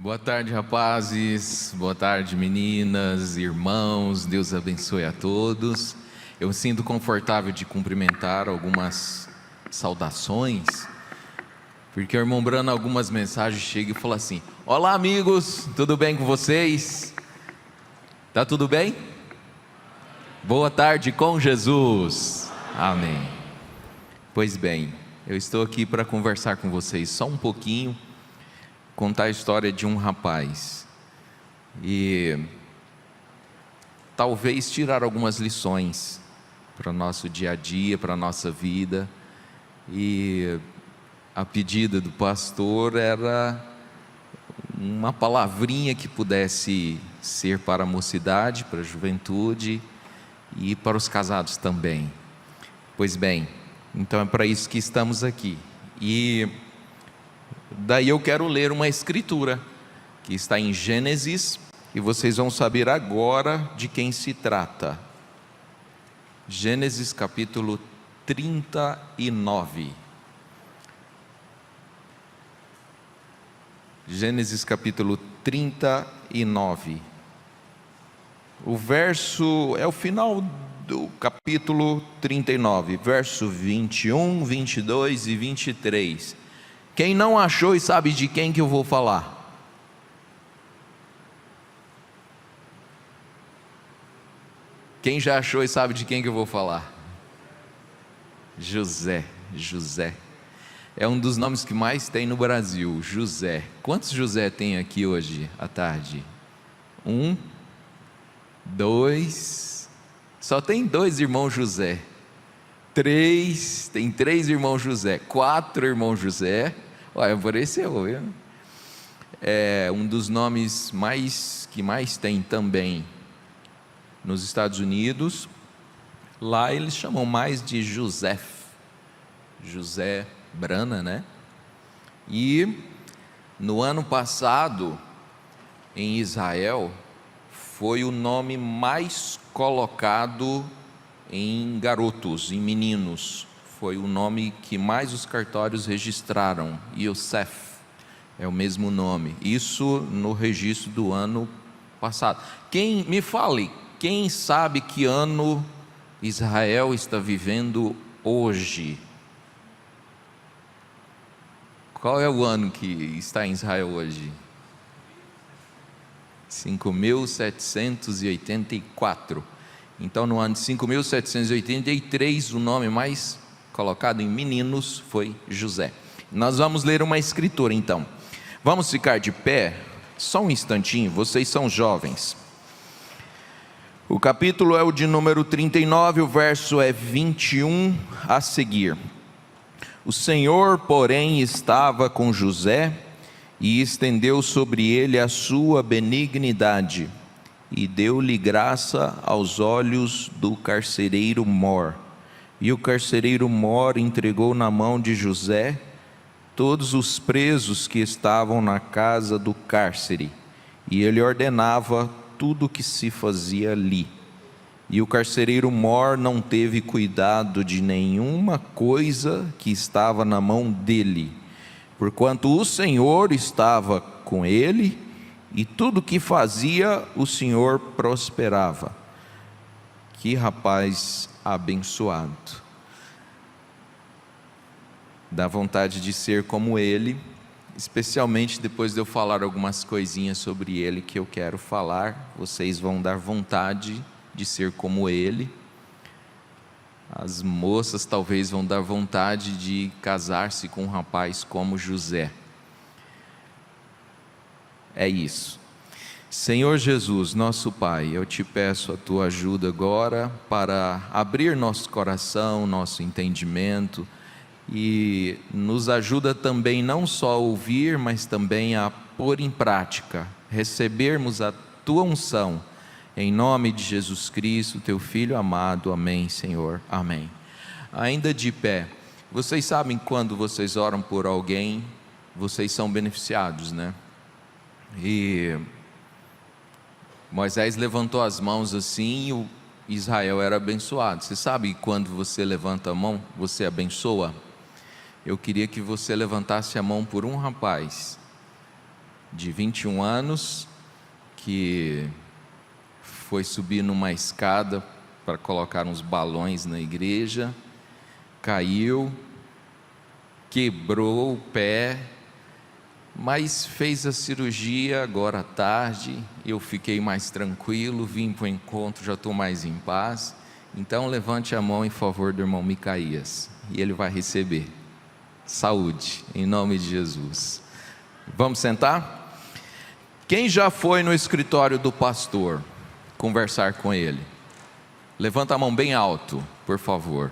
Boa tarde, rapazes. Boa tarde, meninas, irmãos. Deus abençoe a todos. Eu me sinto confortável de cumprimentar algumas saudações, porque o irmão Brano, algumas mensagens chega e fala assim: olá, amigos, tudo bem com vocês? Tá tudo bem? Boa tarde com Jesus. Amém. Pois bem, eu estou aqui para conversar com vocês só um pouquinho, contar a história de um rapaz e talvez tirar algumas lições para o nosso dia a dia, para a nossa vida. E a pedida do pastor era uma palavrinha que pudesse ser para a mocidade, para a juventude e para os casados também. Pois bem, então é para isso que estamos aqui. E daí eu quero ler uma escritura que está em Gênesis, e vocês vão saber agora de quem se trata. Gênesis capítulo 39. Gênesis capítulo 39. O verso é o final do capítulo 39, verso 21, 22 e 23. Quem não achou e sabe de quem que eu vou falar? Quem já achou e sabe de quem que eu vou falar? José. José é um dos nomes que mais tem no Brasil. José. Quantos José tem aqui hoje à tarde? 1, 2, só tem 2 irmãos José. 3, tem 3 irmãos José. 4 irmãos José. Olha, apareceu, viu? É um dos nomes que mais tem também nos Estados Unidos. Lá eles chamam mais de José Brana, né? E no ano passado, em Israel, foi o nome mais colocado em garotos, em meninos. Foi o nome que mais os cartórios registraram. Yosef é o mesmo nome. Isso no registro do ano passado. Me fale, quem sabe que ano Israel está vivendo hoje? Qual é o ano que está em Israel hoje? 5.784. Então, no ano de 5.783, o nome mais colocado em meninos foi José. Nós vamos ler uma escritura, então. Vamos ficar de pé, só um instantinho, vocês são jovens. O capítulo é o de número 39, o verso é 21 a seguir. O Senhor, porém, estava com José e estendeu sobre ele a sua benignidade, e deu-lhe graça aos olhos do carcereiro Mor. E o carcereiro Mor entregou na mão de José todos os presos que estavam na casa do cárcere, e ele ordenava tudo o que se fazia ali. E o carcereiro Mor não teve cuidado de nenhuma coisa que estava na mão dele, porquanto o Senhor estava com ele, e tudo que fazia o Senhor prosperava. Que rapaz abençoado. Dá vontade de ser como ele, especialmente depois de eu falar algumas coisinhas sobre ele que eu quero falar. Vocês vão dar vontade de ser como ele. As moças talvez vão dar vontade de casar-se com um rapaz como José. É isso. Senhor Jesus, nosso Pai, eu te peço a tua ajuda agora para abrir nosso coração, nosso entendimento, e nos ajuda também não só a ouvir, mas também a pôr em prática, recebermos a tua unção, em nome de Jesus Cristo, teu Filho amado. Amém, Senhor. Amém. Ainda de pé, vocês sabem quando vocês oram por alguém, vocês são beneficiados, né? E Moisés levantou as mãos assim e o Israel era abençoado. Você sabe quando você levanta a mão, você abençoa? Eu queria que você levantasse a mão por um rapaz de 21 anos, que foi subir numa escada para colocar uns balões na igreja, caiu, quebrou o pé, mas fez a cirurgia agora à tarde. Eu fiquei mais tranquilo, vim para o encontro, já estou mais em paz. Então levante a mão em favor do irmão Micaías, e ele vai receber saúde, em nome de Jesus. Vamos sentar? Quem já foi no escritório do pastor conversar com ele? Levanta a mão bem alto, por favor.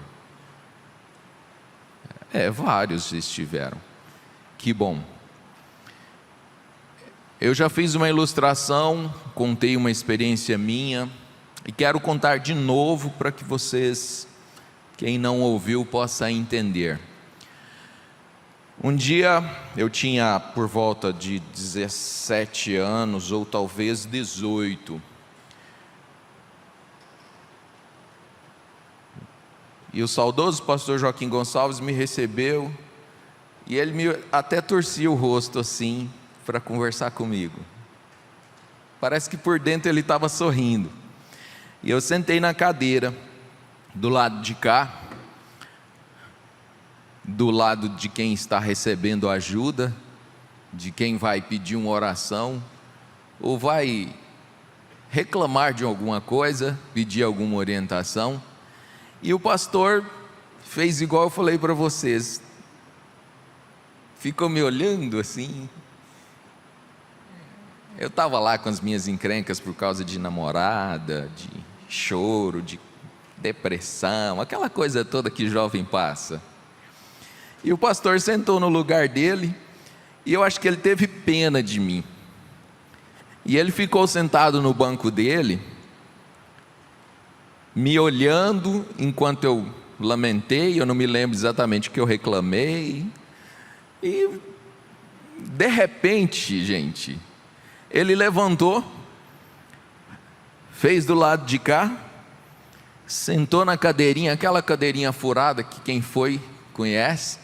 Vários estiveram. Que bom. Eu já fiz uma ilustração, contei uma experiência minha, e quero contar de novo para que vocês, quem não ouviu, possa entender. Um dia eu tinha por volta de 17 anos, ou talvez 18. E o saudoso pastor Joaquim Gonçalves me recebeu, e ele até torcia o rosto assim, para conversar comigo. Parece que por dentro ele estava sorrindo. E eu sentei na cadeira, do lado de cá, do lado de quem está recebendo ajuda, de quem vai pedir uma oração, ou vai reclamar de alguma coisa, pedir alguma orientação. E o pastor fez igual eu falei para vocês, ficou me olhando assim. Eu estava lá com as minhas encrencas por causa de namorada, de choro, de depressão, aquela coisa toda que jovem passa. E o pastor sentou no lugar dele, e eu acho que ele teve pena de mim. E ele ficou sentado no banco dele, me olhando enquanto eu lamentei. Eu não me lembro exatamente o que eu reclamei. E de repente, gente, ele levantou, fez do lado de cá, sentou na cadeirinha, aquela cadeirinha furada que quem foi conhece,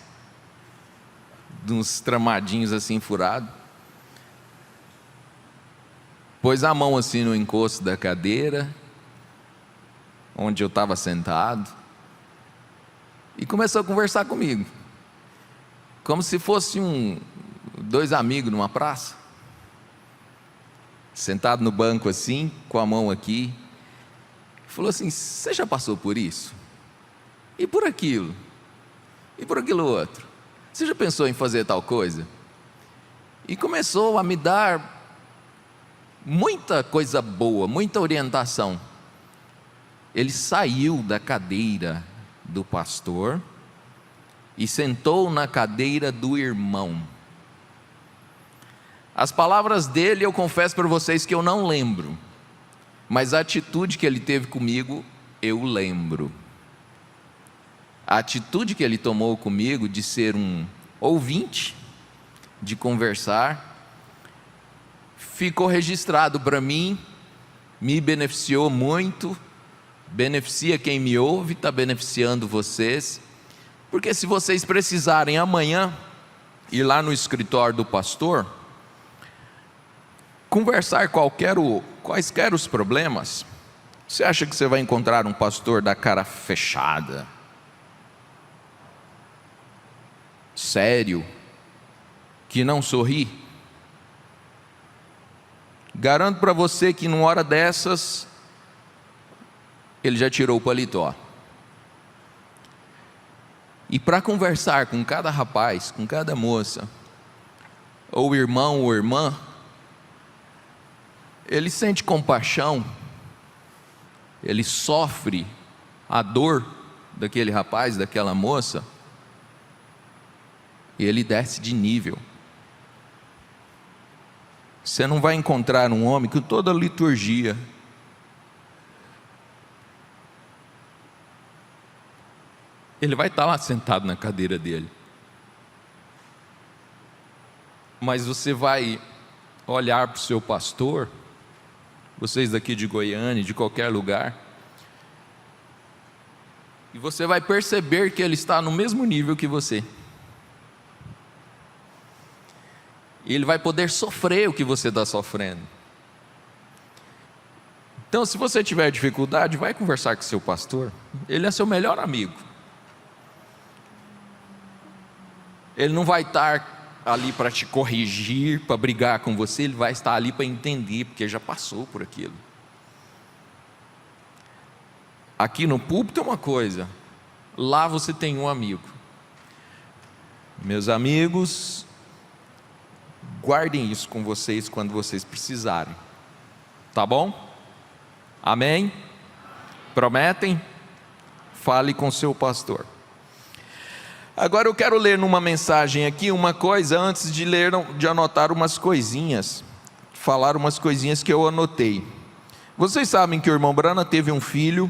de uns tramadinhos assim furados, pôs a mão assim no encosto da cadeira, onde eu estava sentado, e começou a conversar comigo, como se fosse dois amigos numa praça, sentado no banco assim, com a mão aqui. Falou assim: você já passou por isso? E por aquilo? E por aquilo outro? Você já pensou em fazer tal coisa? E começou a me dar muita coisa boa, muita orientação. Ele saiu da cadeira do pastor e sentou na cadeira do irmão. As palavras dele, eu confesso para vocês que eu não lembro, mas a atitude que ele teve comigo, eu lembro. A atitude que ele tomou comigo de ser um ouvinte, de conversar, ficou registrado para mim, me beneficiou muito, beneficia quem me ouve, está beneficiando vocês, porque se vocês precisarem amanhã ir lá no escritório do pastor, conversar quaisquer os problemas, você acha que você vai encontrar um pastor da cara fechada, sério, que não sorri? Garanto para você que numa hora dessas, ele já tirou o paletó. E para conversar com cada rapaz, com cada moça, ou irmão ou irmã, ele sente compaixão, ele sofre a dor daquele rapaz, daquela moça, e ele desce de nível. Você não vai encontrar um homem com toda a liturgia, ele vai estar lá sentado na cadeira dele, mas você vai olhar para o seu pastor, vocês daqui de Goiânia, de qualquer lugar, e você vai perceber que ele está no mesmo nível que você. E ele vai poder sofrer o que você está sofrendo. Então, se você tiver dificuldade, vai conversar com seu pastor. Ele é seu melhor amigo. Ele não vai estar ali para te corrigir, para brigar com você. Ele vai estar ali para entender, porque já passou por aquilo. Aqui no púlpito é uma coisa, lá você tem um amigo. Meus amigos, guardem isso com vocês quando vocês precisarem. Tá bom? Amém? Prometem? Fale com seu pastor. Agora eu quero ler numa mensagem aqui uma coisa, antes de ler, de anotar umas coisinhas, falar umas coisinhas que eu anotei. Vocês sabem que o irmão Brana teve um filho,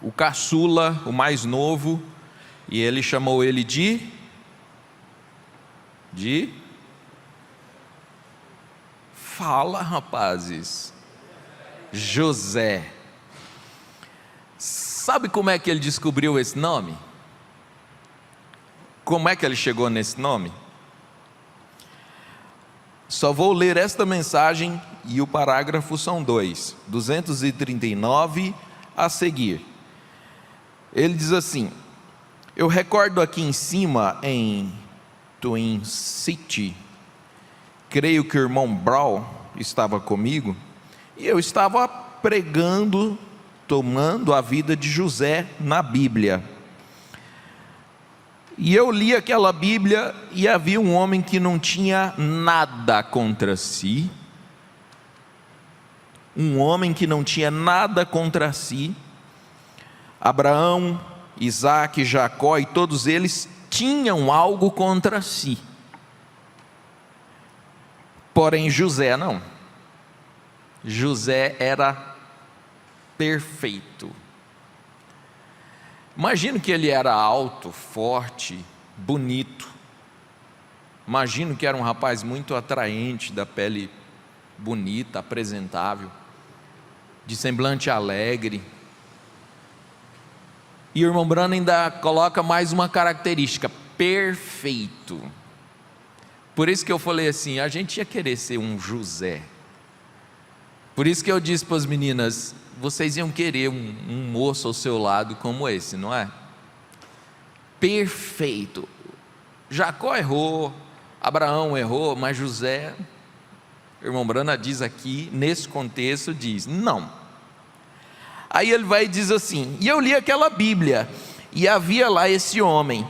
o caçula, o mais novo, e ele chamou ele de fala, rapazes, José. Sabe como é que ele descobriu esse nome? Como é que ele chegou nesse nome? Só vou ler esta mensagem e o parágrafo são 239 a seguir. Ele diz assim: eu recordo aqui em cima em Twin City, creio que o irmão Brown estava comigo, e eu estava pregando, tomando a vida de José na Bíblia. E eu li aquela Bíblia e havia um homem que não tinha nada contra si. Um homem que não tinha nada contra si. Abraão, Isaac, Jacó e todos eles tinham algo contra si. Porém José não. José era perfeito. Imagino que ele era alto, forte, bonito. Imagino que era um rapaz muito atraente, da pele bonita, apresentável, de semblante alegre. E o irmão Brana ainda coloca mais uma característica: perfeito. Por isso que eu falei assim, a gente ia querer ser um José. Por isso que eu disse para as meninas, vocês iam querer um moço ao seu lado como esse, não é? Perfeito. Jacó errou, Abraão errou, mas José, o irmão Brana diz aqui, nesse contexto, diz, não. Aí ele vai e diz assim, e eu li aquela Bíblia, e havia lá esse homem.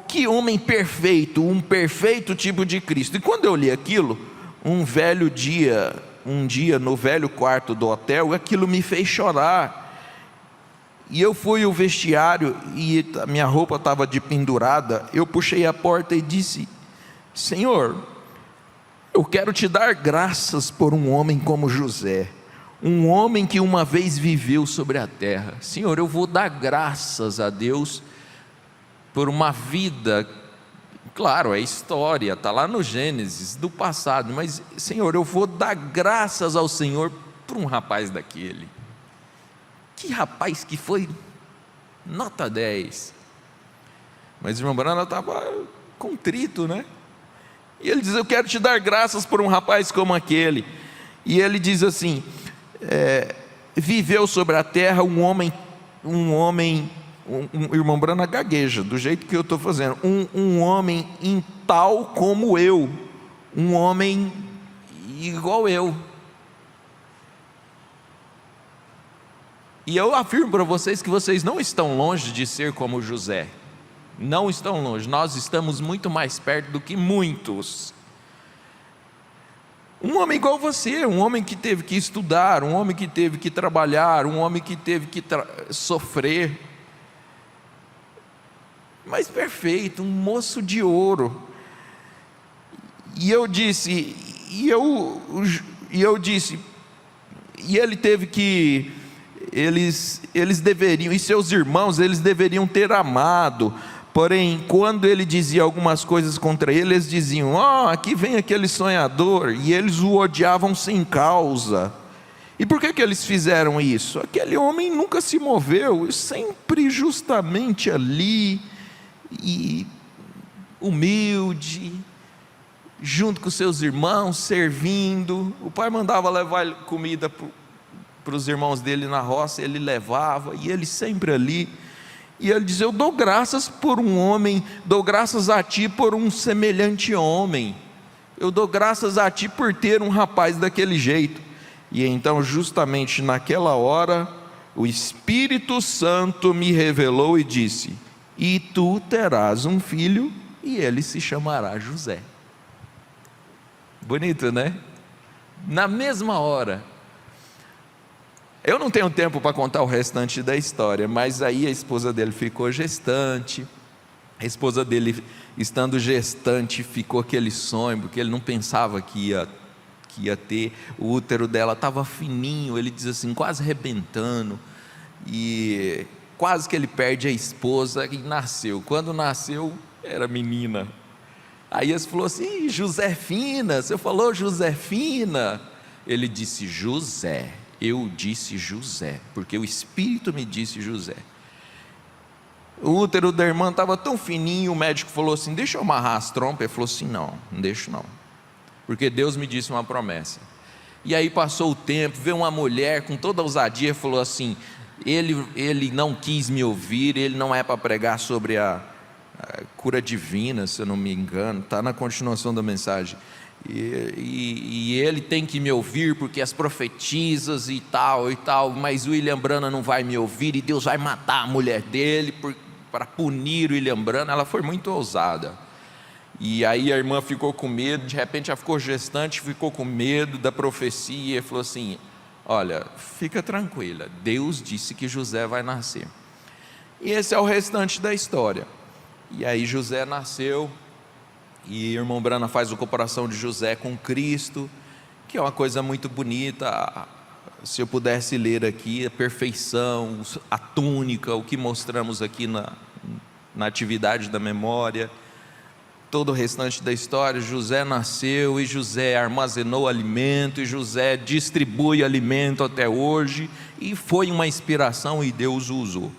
Que homem perfeito, um perfeito tipo de Cristo. E quando eu li aquilo, um dia no velho quarto do hotel, aquilo me fez chorar. E eu fui ao vestiário e a minha roupa estava de pendurada. Eu puxei a porta e disse: Senhor, eu quero te dar graças por um homem como José, um homem que uma vez viveu sobre a terra. Senhor, eu vou dar graças a Deus por uma vida, claro, é história, está lá no Gênesis, do passado, mas Senhor, eu vou dar graças ao Senhor por um rapaz daquele. Que rapaz que foi nota 10. Mas o irmão Brana estava contrito, né? E ele diz: eu quero te dar graças por um rapaz como aquele. E ele diz assim: viveu sobre a terra um homem, irmão Brana gagueja, do jeito que eu estou fazendo, um homem em tal como eu, um homem igual eu. E eu afirmo para vocês que vocês não estão longe de ser como José, não estão longe, nós estamos muito mais perto do que muitos. Um homem igual você, um homem que teve que estudar, um homem que teve que trabalhar, um homem que teve que sofrer, mas perfeito, um moço de ouro. E eu disse, e ele teve que, eles deveriam, e seus irmãos, eles deveriam ter amado, porém, quando ele dizia algumas coisas contra ele, eles diziam: aqui vem aquele sonhador, e eles o odiavam sem causa. E por que eles fizeram isso? Aquele homem nunca se moveu, sempre justamente ali, e humilde, junto com seus irmãos, servindo. O pai mandava levar comida para os irmãos dele na roça, ele levava, e ele sempre ali. E ele diz: eu dou graças por um homem, dou graças a ti por um semelhante homem, eu dou graças a ti por ter um rapaz daquele jeito. E então, justamente naquela hora, o Espírito Santo me revelou e disse: e tu terás um filho, e ele se chamará José. Bonito, né? Na mesma hora. Eu não tenho tempo para contar o restante da história, mas aí a esposa dele ficou gestante. A esposa dele, estando gestante, ficou aquele sonho, porque ele não pensava que ia ter. O útero dela estava fininho, ele diz assim, quase arrebentando, e quase que ele perde a esposa, e nasceu. Quando nasceu, era menina. Aí ele falou assim: Josefina, você falou Josefina? Ele disse José. Eu disse José, porque o Espírito me disse José. O útero da irmã estava tão fininho, o médico falou assim: deixa eu amarrar as trompas. Ele falou assim: não deixo não, porque Deus me disse uma promessa. E aí passou o tempo, veio uma mulher com toda a ousadia e falou assim: ele não quis me ouvir, ele não é para pregar sobre a cura divina, se eu não me engano, está na continuação da mensagem. E ele tem que me ouvir porque as profetisas e tal, mas o William Branham não vai me ouvir, e Deus vai matar a mulher dele para punir o William Branham. Ela foi muito ousada. E aí a irmã ficou com medo, de repente ela ficou gestante, ficou com medo da profecia, e falou assim: olha, fica tranquila, Deus disse que José vai nascer. E esse é o restante da história. E aí José nasceu, e o irmão Branham faz a comparação de José com Cristo, que é uma coisa muito bonita. Se eu pudesse ler aqui, a perfeição, a túnica, o que mostramos aqui na atividade da memória, todo o restante da história. José nasceu, e José armazenou alimento, e José distribui alimento até hoje, e foi uma inspiração, e Deus o usou.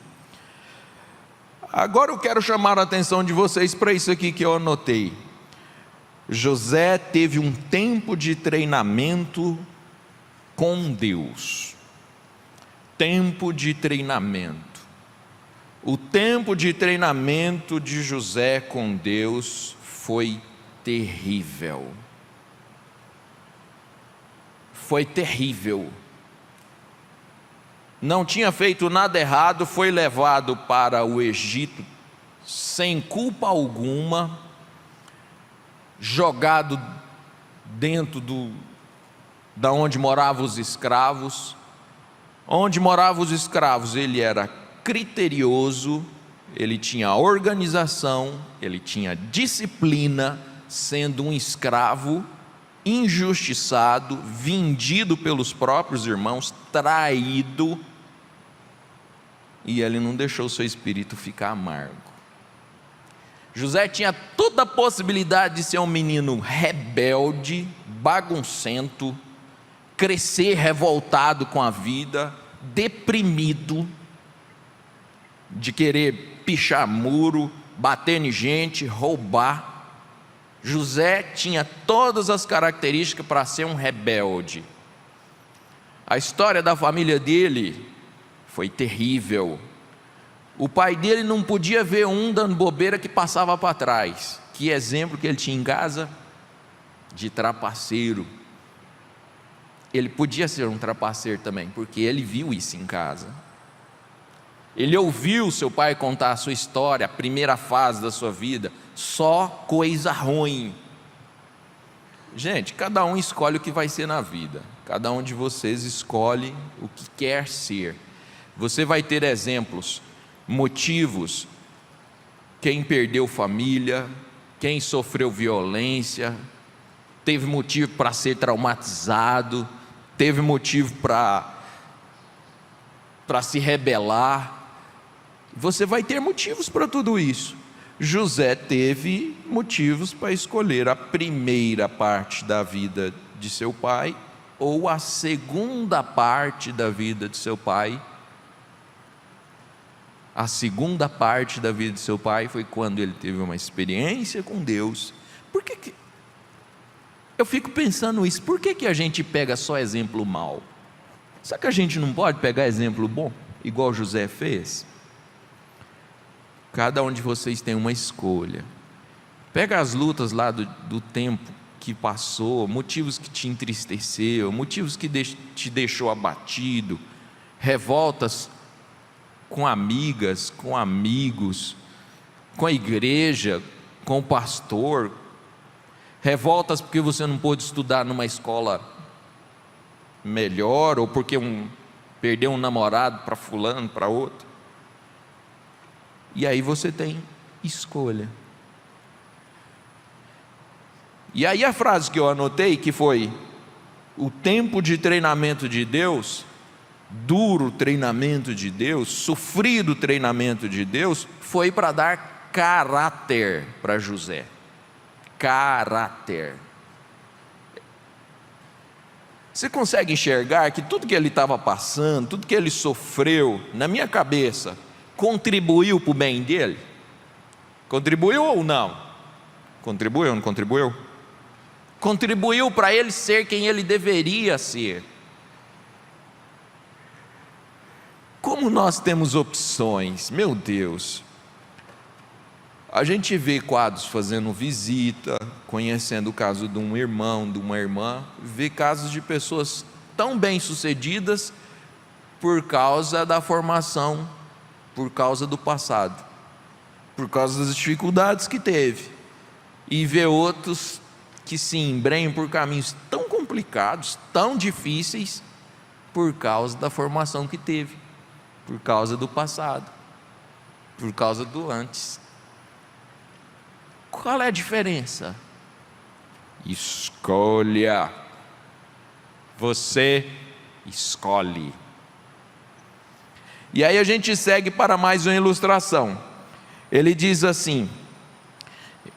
Agora eu quero chamar a atenção de vocês para isso aqui que eu anotei. José teve um tempo de treinamento com Deus. Tempo de treinamento. O tempo de treinamento de José com Deus foi terrível. Foi terrível. Não tinha feito nada errado, foi levado para o Egito sem culpa alguma, jogado dentro da onde moravam os escravos. Onde moravam os escravos, ele era criterioso, ele tinha organização, ele tinha disciplina, sendo um escravo injustiçado, vendido pelos próprios irmãos, traído, e ele não deixou seu espírito ficar amargo. José tinha toda a possibilidade de ser um menino rebelde, baguncento, crescer revoltado com a vida, deprimido, de querer pichar muro, bater em gente, roubar. José tinha todas as características para ser um rebelde. A história da família dele foi terrível. O pai dele não podia ver um dando bobeira que passava para trás. Que exemplo que ele tinha em casa? De trapaceiro. Ele podia ser um trapaceiro também, porque ele viu isso em casa. Ele ouviu seu pai contar a sua história, a primeira fase da sua vida, só coisa ruim. Gente, cada um escolhe o que vai ser na vida. Cada um de vocês escolhe o que quer ser. Você vai ter exemplos, motivos. Quem perdeu família, quem sofreu violência, teve motivo para ser traumatizado, teve motivo para se rebelar. Você vai ter motivos para tudo isso. José teve motivos para escolher a primeira parte da vida de seu pai ou a segunda parte da vida de seu pai. A segunda parte da vida de seu pai foi quando ele teve uma experiência com Deus. Por que eu fico pensando isso? Por que a gente pega só exemplo mau? Será que a gente não pode pegar exemplo bom, igual José fez? Cada um de vocês tem uma escolha. Pega as lutas lá do tempo que passou, motivos que te entristeceu, motivos que te deixou abatido, revoltas com amigas, com amigos, com a igreja, com o pastor, revoltas porque você não pôde estudar numa escola melhor, ou porque perdeu um namorado para fulano, para outro. E aí você tem escolha. E aí a frase que eu anotei, que foi: o tempo de treinamento de Deus, duro treinamento de Deus, sofrido treinamento de Deus, foi para dar caráter para José. Caráter. Você consegue enxergar que tudo que ele estava passando, tudo que ele sofreu, na minha cabeça, contribuiu para o bem dele? Contribuiu ou não? Contribuiu ou não contribuiu? Contribuiu para ele ser quem ele deveria ser. Como nós temos opções, meu Deus. A gente vê quadros fazendo visita, conhecendo o caso de um irmão, de uma irmã, vê casos de pessoas tão bem sucedidas por causa da formação, por causa do passado, por causa das dificuldades que teve, e vê outros que se embrenham por caminhos tão complicados, tão difíceis, por causa da formação que teve, por causa do passado, por causa do antes. Qual é a diferença? Escolha. Você escolhe. E aí a gente segue para mais uma ilustração. Ele diz assim,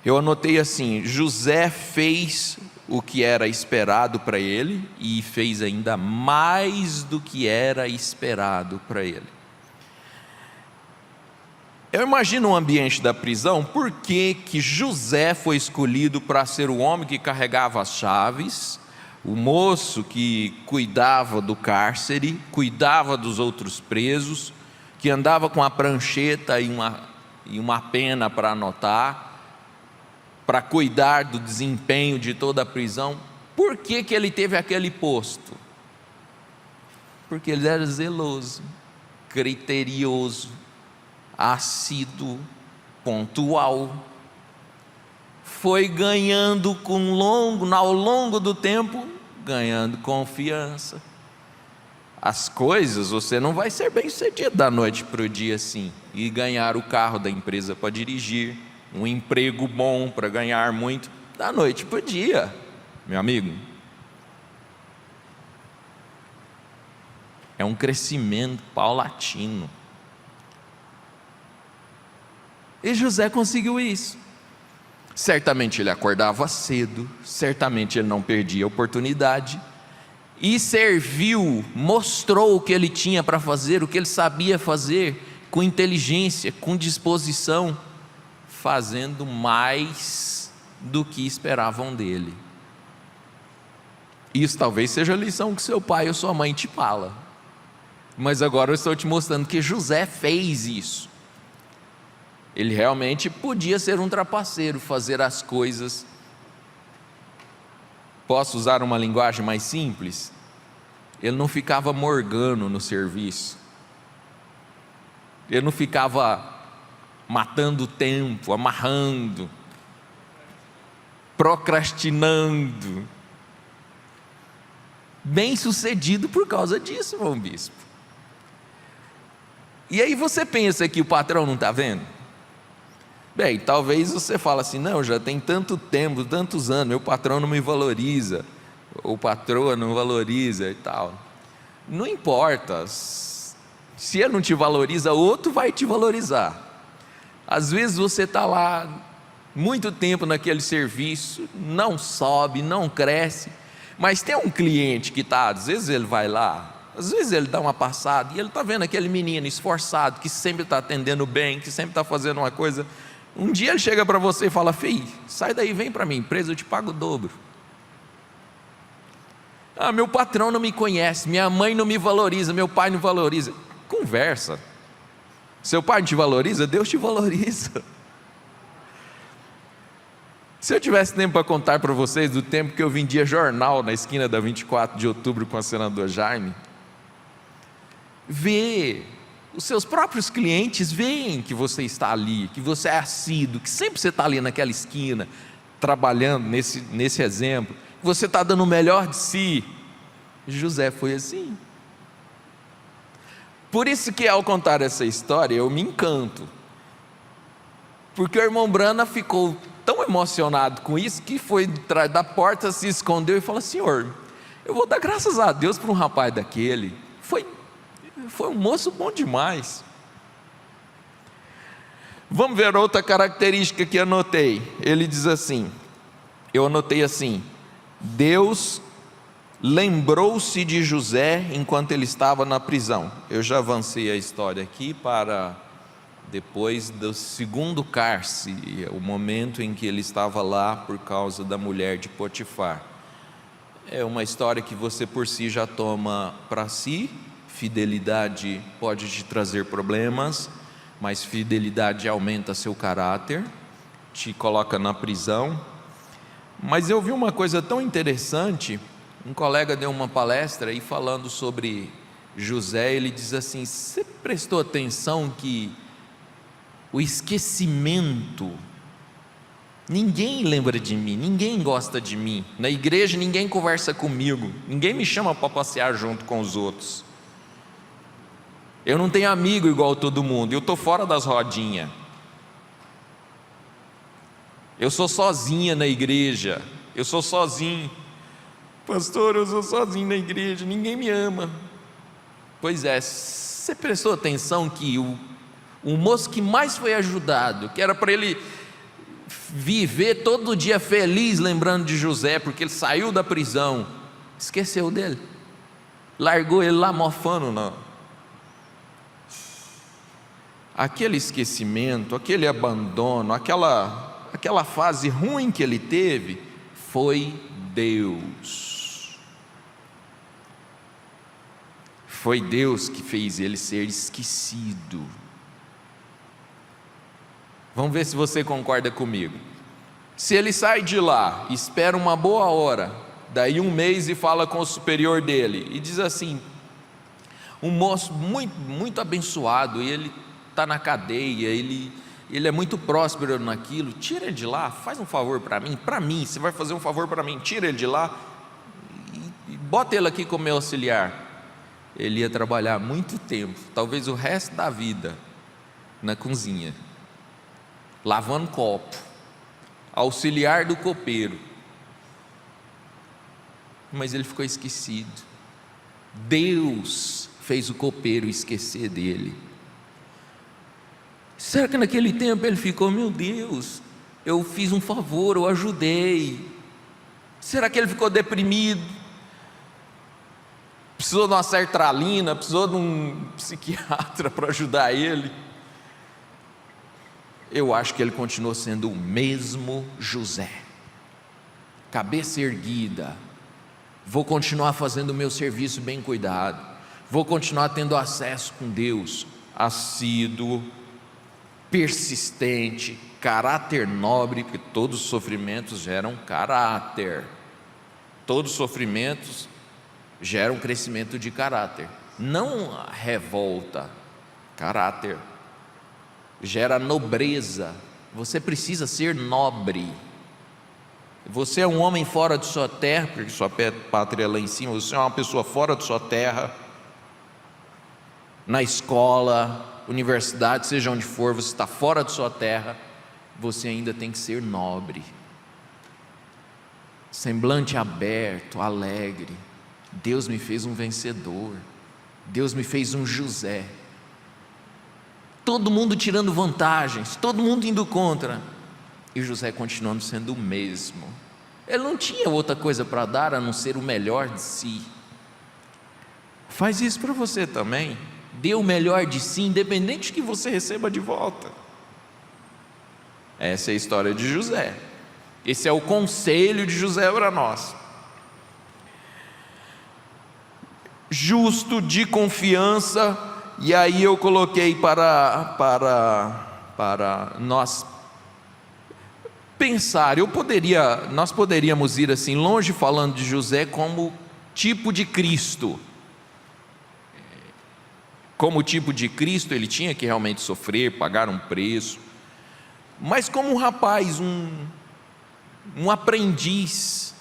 eu anotei assim: José fez o que era esperado para ele e fez ainda mais do que era esperado para ele. Eu imagino o ambiente da prisão. Por que José foi escolhido para ser o homem que carregava as chaves, o moço que cuidava do cárcere, cuidava dos outros presos, que andava com a prancheta e uma pena para anotar, para cuidar do desempenho de toda a prisão? Por que ele teve aquele posto? Porque ele era zeloso, criterioso, assíduo, pontual. Foi ganhando ao longo do tempo, ganhando confiança. As coisas, você não vai ser bem sucedido da noite para o dia assim, e ganhar o carro da empresa para dirigir, um emprego bom para ganhar muito, da noite para o dia, meu amigo. É um crescimento paulatino. E José conseguiu isso. Certamente ele acordava cedo, certamente ele não perdia a oportunidade, e serviu, mostrou o que ele tinha para fazer, o que ele sabia fazer, com inteligência, com disposição, fazendo mais do que esperavam dele. Isso talvez seja a lição que seu pai ou sua mãe te fala, mas agora eu estou te mostrando que José fez isso. Ele realmente podia ser um trapaceiro, fazer as coisas. Posso usar uma linguagem mais simples? Ele não ficava morgando no serviço. Ele não ficava matando o tempo, amarrando, procrastinando. Bem sucedido por causa disso, irmão bispo. E aí você pensa que o patrão não está vendo? Bem, talvez você fale assim: não, já tem tanto tempo, tantos anos, meu patrão não me valoriza, ou patroa não valoriza e tal. Não importa, se ele não te valoriza, outro vai te valorizar. Às vezes você está lá muito tempo naquele serviço, não sobe, não cresce, mas tem um cliente que está, às vezes ele vai lá, Às vezes ele dá uma passada e ele está vendo aquele menino esforçado, que sempre está atendendo bem, que sempre está fazendo uma coisa. Um dia ele chega para você e fala: filho, sai daí, vem para minha empresa, eu te pago o dobro. Ah, meu patrão não me conhece, minha mãe não me valoriza, meu pai não valoriza. Conversa. Seu pai não te valoriza, Deus te valoriza. Se eu tivesse tempo para contar para vocês do tempo que eu vendia jornal na esquina da 24 de outubro com a senadora Jaime, os seus próprios clientes veem que você está ali, que você é assíduo, que sempre você está ali naquela esquina, trabalhando nesse exemplo, você está dando o melhor de si. José foi assim. Por isso que ao contar essa história eu me encanto, porque o irmão Brana ficou tão emocionado com isso, que foi da porta, se escondeu e falou: Senhor, eu vou dar graças a Deus por um rapaz daquele, foi um moço bom demais. Vamos ver outra característica que anotei. Ele diz assim, eu anotei assim: Deus lembrou-se de José enquanto ele estava na prisão. Eu já avancei a história aqui para depois do segundo cárcere, o momento em que ele estava lá por causa da mulher de Potifar. É uma história que você por si já toma para si. Fidelidade pode te trazer problemas, mas fidelidade aumenta seu caráter, te coloca na prisão. Mas eu vi uma coisa tão interessante. Um colega deu uma palestra e falando sobre José, ele diz assim: você prestou atenção que o esquecimento, ninguém lembra de mim, ninguém gosta de mim, na igreja ninguém conversa comigo, ninguém me chama para passear junto com os outros, eu não tenho amigo igual todo mundo, eu estou fora das rodinhas, eu sou sozinha na igreja, eu sou sozinho, pastor, eu sou sozinho na igreja, ninguém me ama. Pois é, você prestou atenção que o moço que mais foi ajudado, que era para ele viver todo dia feliz lembrando de José, porque ele saiu da prisão, esqueceu dele, largou ele lá mofando, não. Aquele esquecimento, aquele abandono, aquela fase ruim que ele teve, foi Deus. Foi Deus que fez ele ser esquecido. Vamos ver se você concorda comigo. Se ele sai de lá, espera uma boa hora, daí um mês, e fala com o superior dele, e diz assim: um moço muito, muito abençoado, e ele está na cadeia, ele é muito próspero naquilo, tira ele de lá, faz um favor para mim, você vai fazer um favor para mim, tira ele de lá, e bota ele aqui como meu auxiliar. Ele ia trabalhar muito tempo, talvez o resto da vida, na cozinha, lavando copo, auxiliar do copeiro. Mas ele ficou esquecido. Deus fez o copeiro esquecer dele. Será que naquele tempo ele ficou: meu Deus, eu fiz um favor, eu ajudei? Será que ele ficou deprimido? Precisou de uma sertralina, precisou de um psiquiatra para ajudar ele? Eu acho que ele continuou sendo o mesmo José, cabeça erguida. Vou continuar fazendo o meu serviço bem cuidado, vou continuar tendo acesso com Deus, assíduo, persistente, caráter nobre, porque todos os sofrimentos geram caráter, todos os sofrimentos geram crescimento de caráter, não revolta. Caráter gera nobreza. Você precisa ser nobre. Você é um homem fora de sua terra, porque sua pátria é lá em cima. Você é uma pessoa fora de sua terra, na escola, universidade, seja onde for, você está fora de sua terra, você ainda tem que ser nobre, semblante aberto, alegre. Deus me fez um vencedor, Deus me fez um José. Todo mundo tirando vantagens, todo mundo indo contra, e José continuando sendo o mesmo. Ele não tinha outra coisa para dar a não ser o melhor de si. Faz isso para você também. Dê o melhor de si, independente do que você receba de volta. Essa é a história de José. Esse é o conselho de José para nós. Justo, de confiança. E aí eu coloquei para nós pensar. Nós poderíamos ir assim longe falando de José como tipo de Cristo. Como tipo de Cristo, ele tinha que realmente sofrer, pagar um preço. Mas como um rapaz, um aprendiz,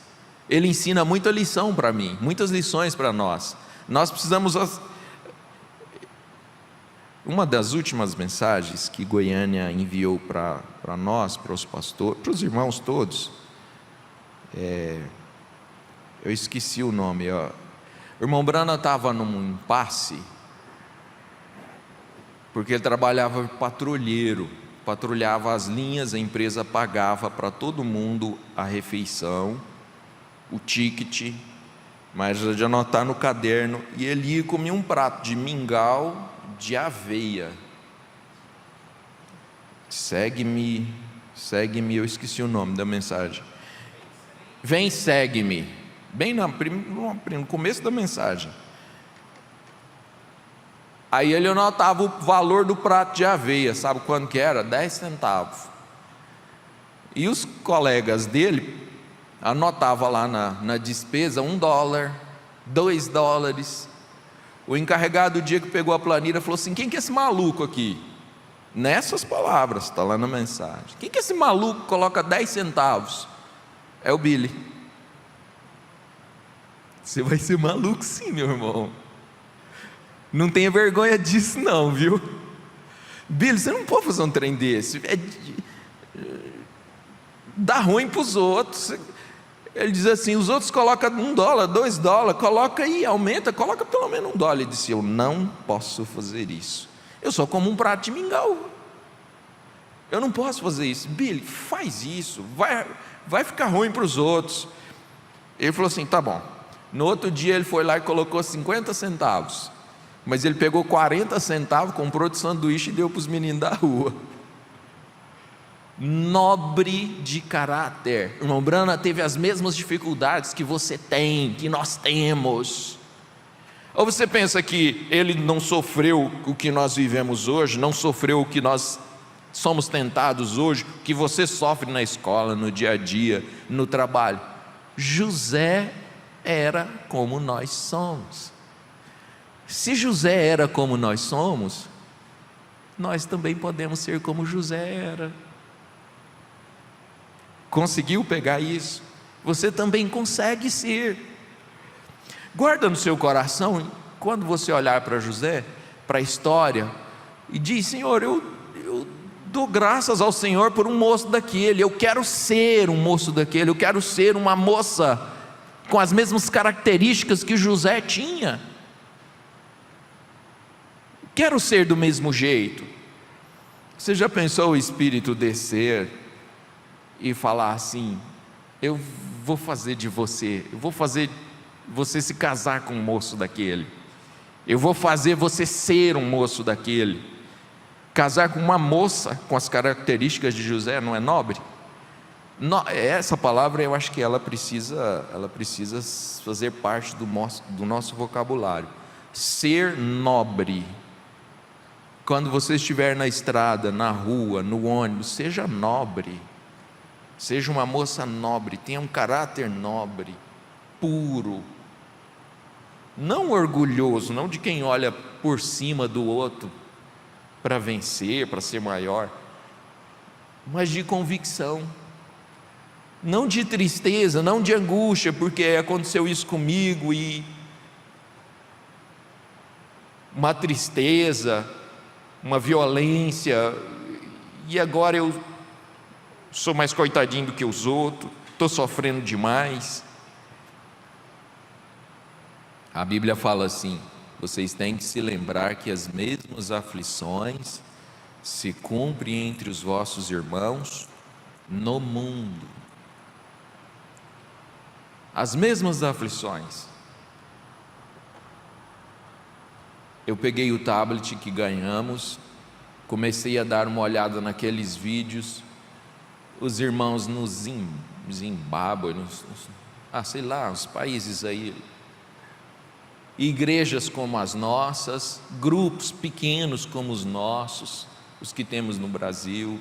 ele ensina muita lição para mim, muitas lições para nós. Nós precisamos... Uma das últimas mensagens que Goiânia enviou para nós, para os pastores, para os irmãos todos, eu esqueci o nome. O irmão Brana estava num impasse, porque ele trabalhava patrulheiro, patrulhava as linhas, a empresa pagava para todo mundo a refeição, o ticket, mas de anotar no caderno, e ele ia comer um prato de mingau de aveia. Segue-me, eu esqueci o nome da mensagem. Vem, segue-me, bem no começo da mensagem. Aí ele anotava o valor do prato de aveia, sabe quanto que era? 10 centavos. E os colegas dele anotavam lá na despesa $1, $2. O encarregado, do dia que pegou a planilha, falou assim: quem que é esse maluco aqui? Nessas palavras, está lá na mensagem. Quem que é esse maluco que coloca 10 centavos? É o Billy. Você vai ser maluco sim, meu irmão. Não tenha vergonha disso não, viu? Billy, você não pode fazer um trem desse. Dá ruim para os outros. Ele diz assim: os outros colocam $1, $2, coloca aí, aumenta, coloca pelo menos $1. Ele disse: eu não posso fazer isso. Eu só como um prato de mingau. Eu não posso fazer isso. Billy, faz isso, vai ficar ruim para os outros. Ele falou assim: tá bom. No outro dia ele foi lá e colocou 50 centavos. Mas ele pegou 40 centavos, comprou de sanduíche e deu para os meninos da rua. Nobre de caráter. O irmão Brana teve as mesmas dificuldades que você tem, que nós temos. Ou você pensa que ele não sofreu o que nós vivemos hoje, não sofreu o que nós somos tentados hoje, o que você sofre na escola, no dia a dia, no trabalho? José era como nós somos. Se José era como nós somos, nós também podemos ser como José era. Conseguiu pegar isso? Você também consegue ser. Guarda no seu coração, quando você olhar para José, para a história, e diz: Senhor, eu dou graças ao Senhor por um moço daquele. Eu quero ser um moço daquele. Eu quero ser uma moça com as mesmas características que José tinha. Quero ser do mesmo jeito. Você já pensou o Espírito descer e falar assim: eu vou fazer de você, eu vou fazer você se casar com um moço daquele, eu vou fazer você ser um moço daquele? Casar com uma moça com as características de José não é nobre? Essa palavra, eu acho que ela precisa fazer parte do nosso vocabulário. Ser nobre. Quando você estiver na estrada, na rua, no ônibus, seja nobre. Seja uma moça nobre, tenha um caráter nobre, puro, não orgulhoso, não de quem olha por cima do outro para vencer, para ser maior, mas de convicção, não de tristeza, não de angústia, porque aconteceu isso comigo, e uma tristeza, uma violência, e agora eu sou mais coitadinho do que os outros, estou sofrendo demais. A Bíblia fala assim: vocês têm que se lembrar que as mesmas aflições se cumprem entre os vossos irmãos no mundo. As mesmas aflições. eu peguei o tablet que ganhamos, comecei a dar uma olhada naqueles vídeos, os irmãos no Zimbábue, sei lá, os países aí, igrejas como as nossas, grupos pequenos como os nossos, os que temos no Brasil,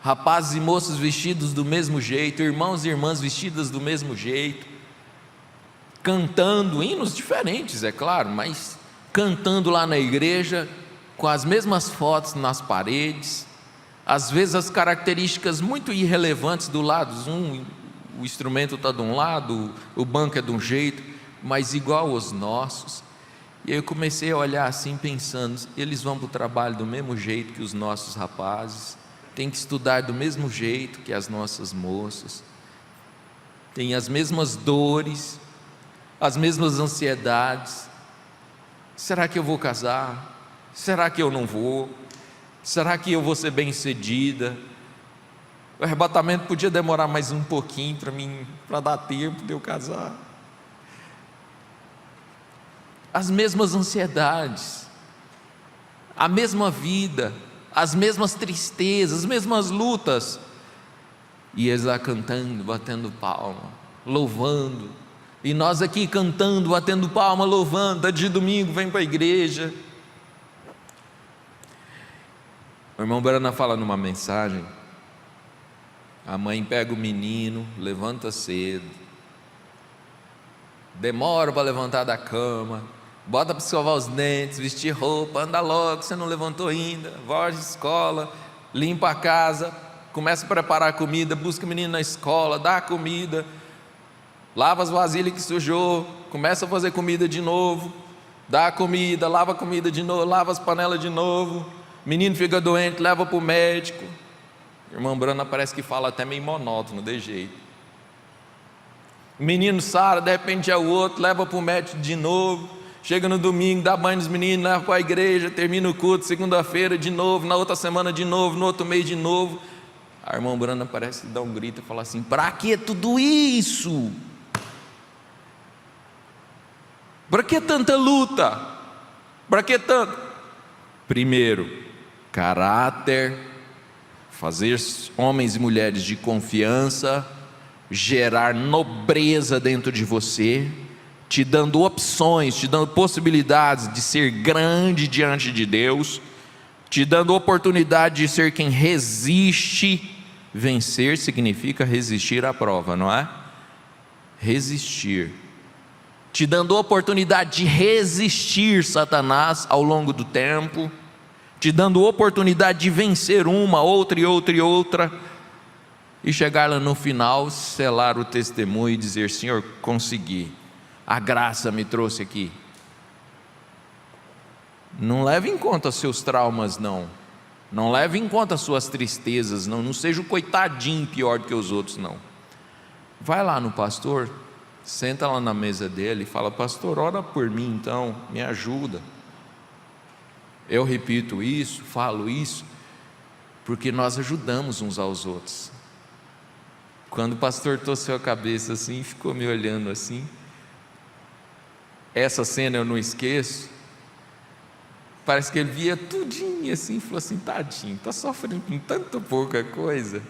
rapazes e moças vestidos do mesmo jeito, irmãos e irmãs vestidas do mesmo jeito, cantando hinos diferentes, é claro, mas cantando lá na igreja, com as mesmas fotos nas paredes, às vezes as características muito irrelevantes do lado, o instrumento está de um lado, o banco é de um jeito, mas igual aos nossos. E aí eu comecei a olhar assim, pensando, eles vão para o trabalho do mesmo jeito que os nossos rapazes, têm que estudar do mesmo jeito que as nossas moças, têm as mesmas dores, as mesmas ansiedades. Será que eu vou casar? Será que eu não vou? Será que eu vou ser bem-sucedida? O arrebatamento podia demorar mais um pouquinho para dar tempo de eu casar. As mesmas ansiedades, a mesma vida, as mesmas tristezas, as mesmas lutas, e eles lá cantando, batendo palma, louvando, e nós aqui cantando, batendo palma, louvando, tá de domingo, vem para a igreja. O irmão Brana fala numa mensagem, a mãe pega o menino, levanta cedo, demora para levantar da cama, bota para escovar os dentes, vestir roupa, anda logo, você não levantou ainda, volta à escola, limpa a casa, começa a preparar a comida, busca o menino na escola, dá a comida, lava as vasilhas que sujou, começa a fazer comida de novo, dá a comida, lava a comida de novo, lava as panelas de novo, menino fica doente, leva para o médico. O irmão Brana parece que fala até meio monótono, de jeito. O menino sara, de repente é o outro, leva para o médico de novo, chega no domingo, dá banho nos meninos, leva para a igreja, termina o culto, segunda-feira de novo, na outra semana de novo, no outro mês de novo. A irmã Brana parece que dá um grito e fala assim: para que tudo isso? Para que tanta luta? Para que tanto? Primeiro, caráter, fazer homens e mulheres de confiança, gerar nobreza dentro de você, te dando opções, te dando possibilidades de ser grande diante de Deus, te dando oportunidade de ser quem resiste. Vencer significa resistir à prova, não é? Resistir, te dando oportunidade de resistir Satanás ao longo do tempo, te dando oportunidade de vencer uma, outra e outra e outra, e chegar lá no final, selar o testemunho e dizer: Senhor, consegui, a graça me trouxe aqui. Não leve em conta seus traumas, não leve em conta suas tristezas, não seja o coitadinho pior do que os outros, não. Vai lá no pastor, senta lá na mesa dele e fala: pastor, ora por mim então, me ajuda. Eu repito isso, falo isso, porque nós ajudamos uns aos outros. Quando o pastor torceu a cabeça assim, ficou me olhando assim, essa cena eu não esqueço. Parece que ele via tudinho assim e falou assim: tadinho, está sofrendo com tanta pouca coisa.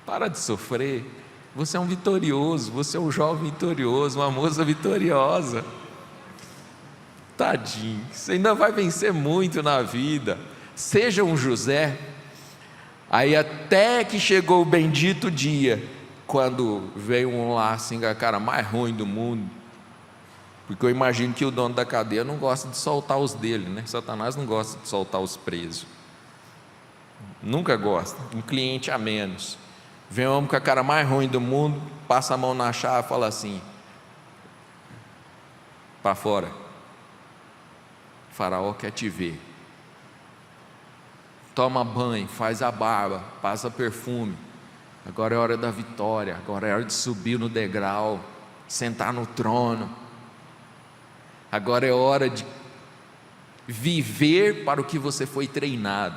Para de sofrer, você é um vitorioso, você é um jovem vitorioso, uma moça vitoriosa. Tadinho, você ainda vai vencer muito na vida. Seja um José. Aí até que chegou o bendito dia, quando veio um lá assim, com a cara mais ruim do mundo, porque eu imagino que o dono da cadeia não gosta de soltar os dele, né? Satanás não gosta de soltar os presos, nunca gosta, um cliente a menos. Vem um homem com a cara mais ruim do mundo, passa a mão na chave e fala assim: para fora, o faraó quer te ver. Toma banho, faz a barba, passa perfume, agora é hora da vitória, agora é hora de subir no degrau, sentar no trono, agora é hora de viver para o que você foi treinado.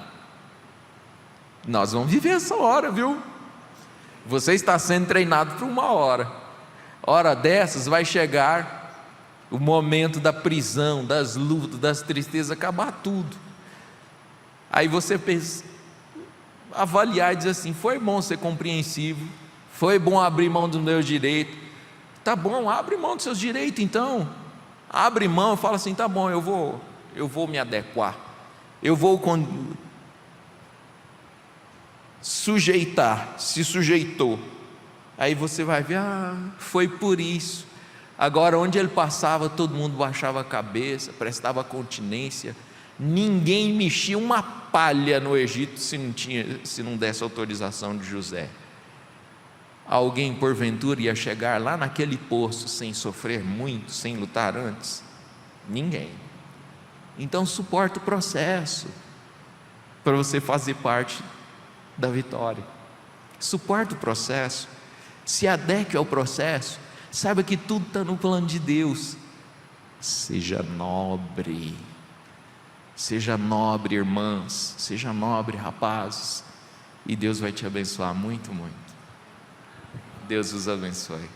Nós vamos viver essa hora, viu? Você está sendo treinado por uma hora dessas vai chegar o momento da prisão, das lutas, das tristezas, acabar tudo. Aí você pensa, avaliar e dizer assim: foi bom ser compreensivo, foi bom abrir mão dos meus direitos. Tá bom, abre mão dos seus direitos então. Abre mão, fala assim: tá bom, eu vou me adequar, eu vou sujeitar. Se sujeitou, aí você vai ver, foi por isso. Agora, onde ele passava, todo mundo baixava a cabeça, prestava continência. Ninguém mexia uma palha no Egito se não desse autorização de José. Alguém porventura ia chegar lá naquele poço sem sofrer muito, sem lutar antes? Ninguém. Então suporta o processo para você fazer parte da vitória. Suporta o processo, se adeque ao processo, saiba que tudo está no plano de Deus. Seja nobre, irmãs, seja nobre, rapazes, e Deus vai te abençoar muito, muito. Deus os abençoe.